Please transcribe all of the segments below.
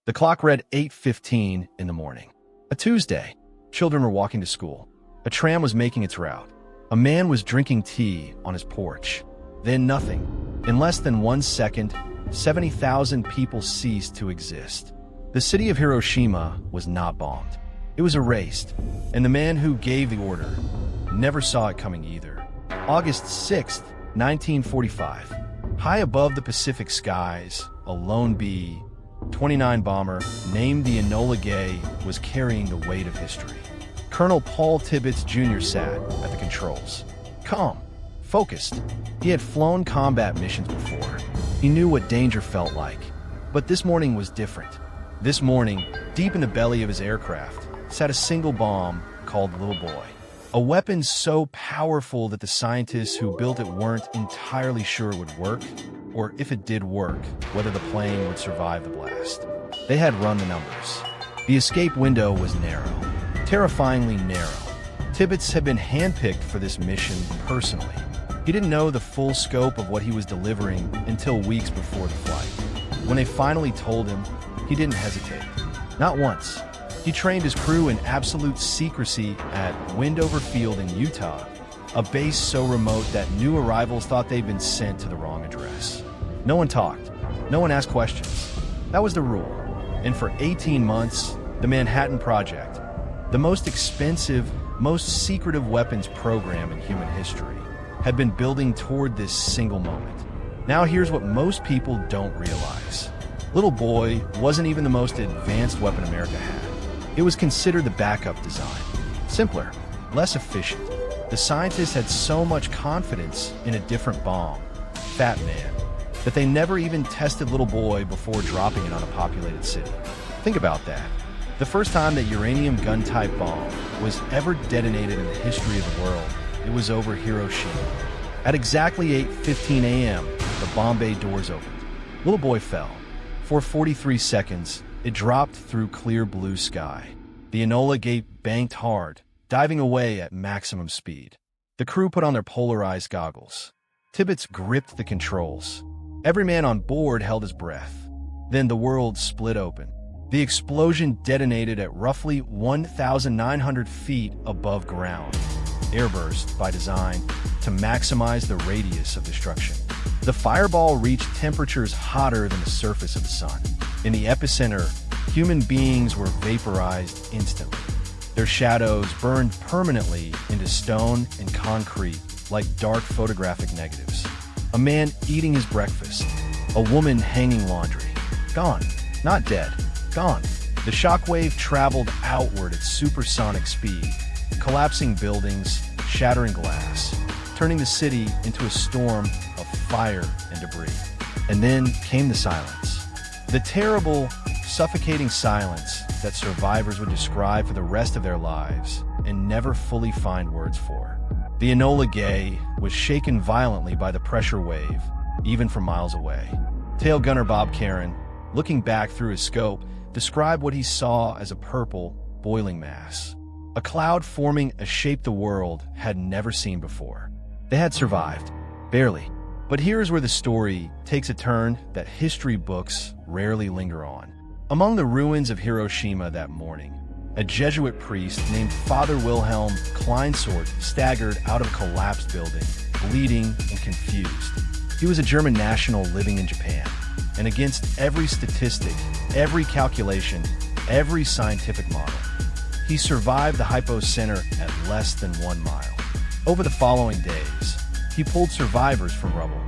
The clock read 8:15 in the morning. A Tuesday. Children were walking to school. A tram was making its route. A man was drinking tea on his porch. Then nothing. In less than 1 second, 70,000 people ceased to exist. The city of Hiroshima was not bombed. It was erased, and the man who gave the order never saw it coming either. August 6th, 1945. High above the Pacific skies, a lone B-29 bomber named the Enola Gay was carrying the weight of history. Colonel Paul Tibbets Jr. sat at the controls. Calm, focused. He had flown combat missions before. He knew what danger felt like. But this morning was different. This morning, deep in the belly of his aircraft, sat a single bomb called Little Boy. A weapon so powerful that the scientists who built it weren't entirely sure it would work, or if it did work, whether the plane would survive the blast. They had run the numbers. The escape window was narrow, terrifyingly narrow. Tibbets had been handpicked for this mission personally. He didn't know the full scope of what he was delivering until weeks before the flight. When they finally told him, he didn't hesitate. Not once. He trained his crew in absolute secrecy at Windover Field in Utah, a base so remote that new arrivals thought they'd been sent to the wrong address. No one talked. No one asked questions. That was the rule. And for 18 months, the Manhattan Project, the most expensive, most secretive weapons program in human history, had been building toward this single moment. Now here's what most people don't realize. Little Boy wasn't even the most advanced weapon America had. It was considered the backup design. Simpler, less efficient. The scientists had so much confidence in a different bomb, Fat Man, that they never even tested Little Boy before dropping it on a populated city. Think about that. The first time that uranium gun-type bomb was ever detonated in the history of the world, it was over Hiroshima. At exactly 8:15 a.m., the bomb bay doors opened. Little Boy fell. For 43 seconds, it dropped through clear blue sky. The Enola Gay banked hard, diving away at maximum speed. The crew put on their polarized goggles. Tibbets gripped the controls. Every man on board held his breath. Then the world split open. The explosion detonated at roughly 1,900 feet above ground. Airburst by design to maximize the radius of destruction. The fireball reached temperatures hotter than the surface of the sun. In the epicenter, human beings were vaporized instantly. Their shadows burned permanently into stone and concrete like dark photographic negatives. A man eating his breakfast. A woman hanging laundry. Gone. Not dead. Gone. The shockwave traveled outward at supersonic speed, collapsing buildings, shattering glass, turning the city into a storm of fire and debris. And then came the silence. The terrible, suffocating silence that survivors would describe for the rest of their lives and never fully find words for. The Enola Gay was shaken violently by the pressure wave, even from miles away. Tail gunner Bob Karen, looking back through his scope, described what he saw as a purple, boiling mass. A cloud forming a shape the world had never seen before. They had survived, barely. But here's where the story takes a turn that history books rarely linger on. Among the ruins of Hiroshima that morning, a Jesuit priest named Father Kleinsorge staggered out of a collapsed building, bleeding and confused. He was a German national living in Japan, and against every statistic, every calculation, every scientific model, he survived the hypocenter at less than 1 mile. Over the following days, he pulled survivors from rubble.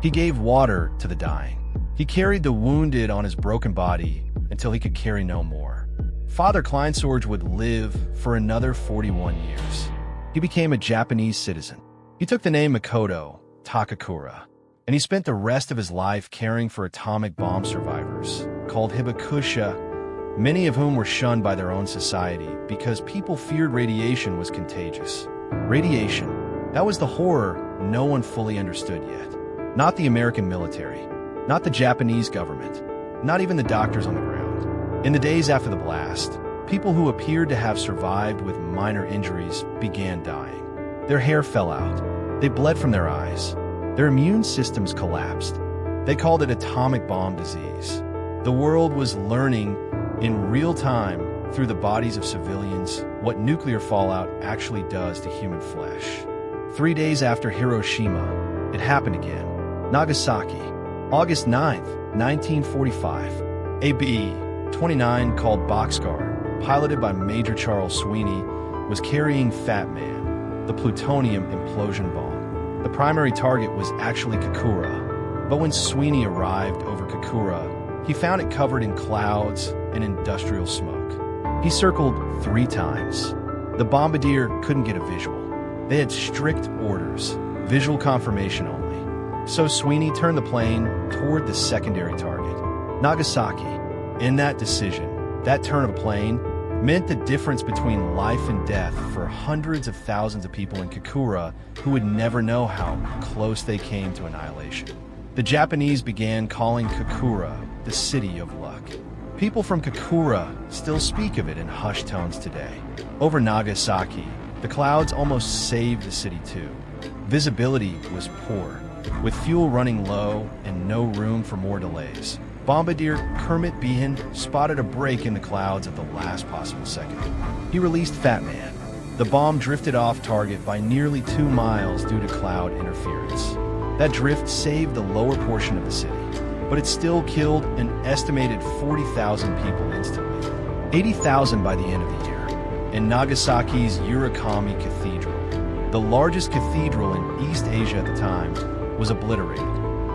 He gave water to the dying. He carried the wounded on his broken body until he could carry no more. Father Kleinsorge would live for another 41 years. He became a Japanese citizen. He took the name Makoto Takakura, and he spent the rest of his life caring for atomic bomb survivors, called hibakusha, many of whom were shunned by their own society because people feared radiation was contagious. Radiation, that was the horror no one fully understood yet. Not the American military, not the Japanese government, not even the doctors on the ground. In the days after the blast, people who appeared to have survived with minor injuries began dying. Their hair fell out. They bled from their eyes. Their immune systems collapsed. They called it atomic bomb disease. The world was learning in real time through the bodies of civilians what nuclear fallout actually does to human flesh. 3 days after Hiroshima, it happened again. Nagasaki, August 9th, 1945. A B-29 called Boxcar, piloted by Major Charles Sweeney, was carrying Fat Man, the plutonium implosion bomb. The primary target was actually Kokura, but when Sweeney arrived over Kokura, he found it covered in clouds and industrial smoke. He circled 3 times. The bombardier couldn't get a visual. They had strict orders, visual confirmation only. So Sweeney turned the plane toward the secondary target, Nagasaki. In that decision, that turn of a plane meant the difference between life and death for hundreds of thousands of people in Kokura who would never know how close they came to annihilation. The Japanese began calling Kokura the City of Luck. People from Kokura still speak of it in hushed tones today. Over Nagasaki, the clouds almost saved the city too. Visibility was poor, with fuel running low and no room for more delays. Bombardier Kermit Behan spotted a break in the clouds at the last possible second. He released Fat Man. The bomb drifted off target by nearly 2 miles due to cloud interference. That drift saved the lower portion of the city, but it still killed an estimated 40,000 people instantly, 80,000 by the end of the year. In Nagasaki's Urakami Cathedral, the largest cathedral in East Asia at the time, was obliterated.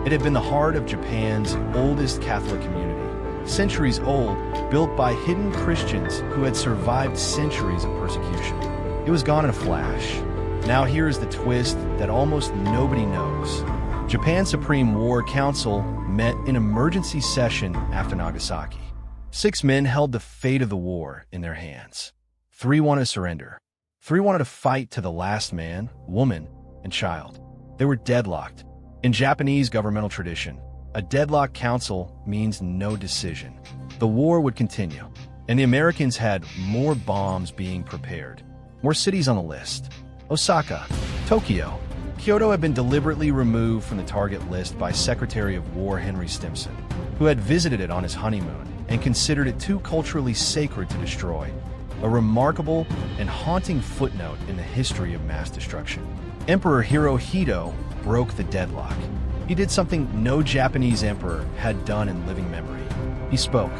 It had been the heart of Japan's oldest Catholic community, centuries old, built by hidden Christians who had survived centuries of persecution. It was gone in a flash. Now here is the twist that almost nobody knows. Japan's Supreme War Council met in emergency session after Nagasaki. 6 men held the fate of the war in their hands. 3 wanted to surrender. 3 wanted to fight to the last man, woman, and child. They were deadlocked. In Japanese governmental tradition, a deadlocked council means no decision. The war would continue, and the Americans had more bombs being prepared. More cities on the list. Osaka, Tokyo, Kyoto had been deliberately removed from the target list by Secretary of War Henry Stimson, who had visited it on his honeymoon and considered it too culturally sacred to destroy. A remarkable and haunting footnote in the history of mass destruction. Emperor Hirohito broke the deadlock. He did something no Japanese emperor had done in living memory. He spoke,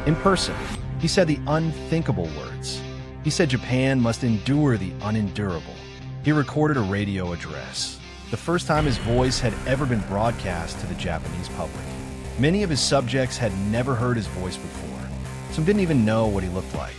in person. He said the unthinkable words. He said Japan must endure the unendurable. He recorded a radio address, the first time his voice had ever been broadcast to the Japanese public. Many of his subjects had never heard his voice before. Some didn't even know what he looked like.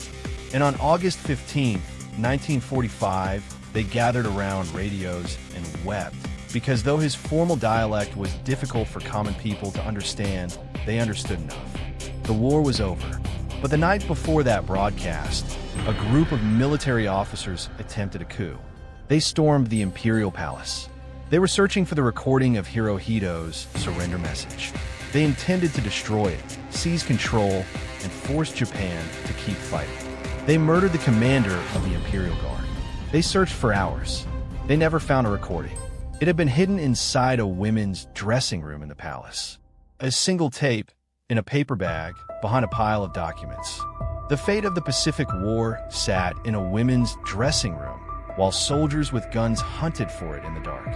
And on August 15, 1945, they gathered around radios and wept, because though his formal dialect was difficult for common people to understand, they understood enough. The war was over. But the night before that broadcast, a group of military officers attempted a coup. They stormed the Imperial Palace. They were searching for the recording of Hirohito's surrender message. They intended to destroy it, seize control, and force Japan to keep fighting. They murdered the commander of the Imperial Guard. They searched for hours. They never found a recording. It had been hidden inside a women's dressing room in the palace. A single tape in a paper bag behind a pile of documents. The fate of the Pacific War sat in a women's dressing room while soldiers with guns hunted for it in the dark.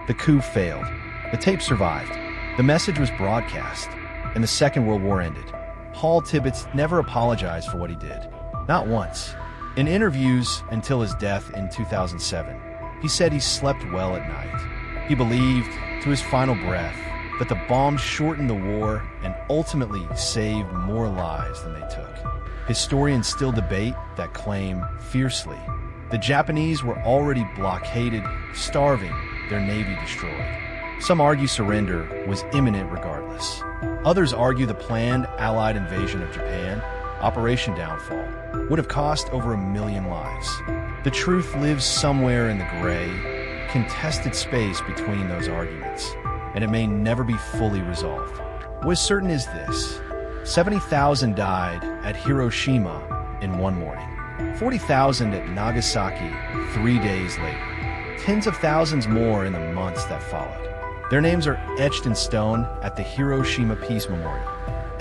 The coup failed. The tape survived. The message was broadcast, and the Second World War ended. Paul Tibbets never apologized for what he did. Not once. In interviews until his death in 2007, he said he slept well at night. He believed, to his final breath, that the bombs shortened the war and ultimately saved more lives than they took. Historians still debate that claim fiercely. The Japanese were already blockaded, starving, their navy destroyed. Some argue surrender was imminent regardless. Others argue the planned Allied invasion of Japan, Operation Downfall, would have cost over 1 million lives. The truth lives somewhere in the gray, contested space between those arguments, and it may never be fully resolved. What is certain is this: 70,000 died at Hiroshima in one morning, 40,000 at Nagasaki 3 days later, tens of thousands more in the months that followed. Their names are etched in stone at the Hiroshima Peace Memorial.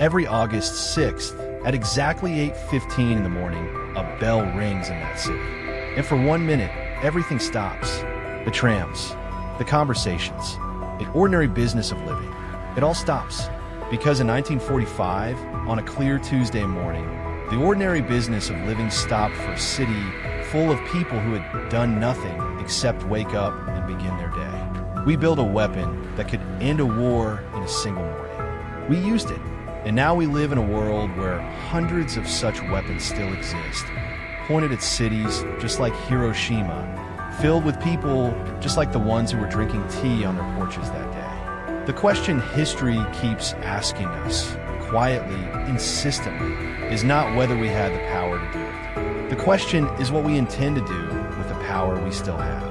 Every August 6th, at exactly 8:15 in the morning, a bell rings in that city. And for 1 minute, everything stops. The trams, the conversations, the ordinary business of living. It all stops. Because in 1945, on a clear Tuesday morning, the ordinary business of living stopped for a city full of people who had done nothing except wake up and begin their day. We built a weapon that could end a war in a single morning. We used it, and now we live in a world where hundreds of such weapons still exist, pointed at cities just like Hiroshima, filled with people just like the ones who were drinking tea on their porches that day. The question history keeps asking us, quietly, insistently, is not whether we had the power to do it. The question is what we intend to do with the power we still have.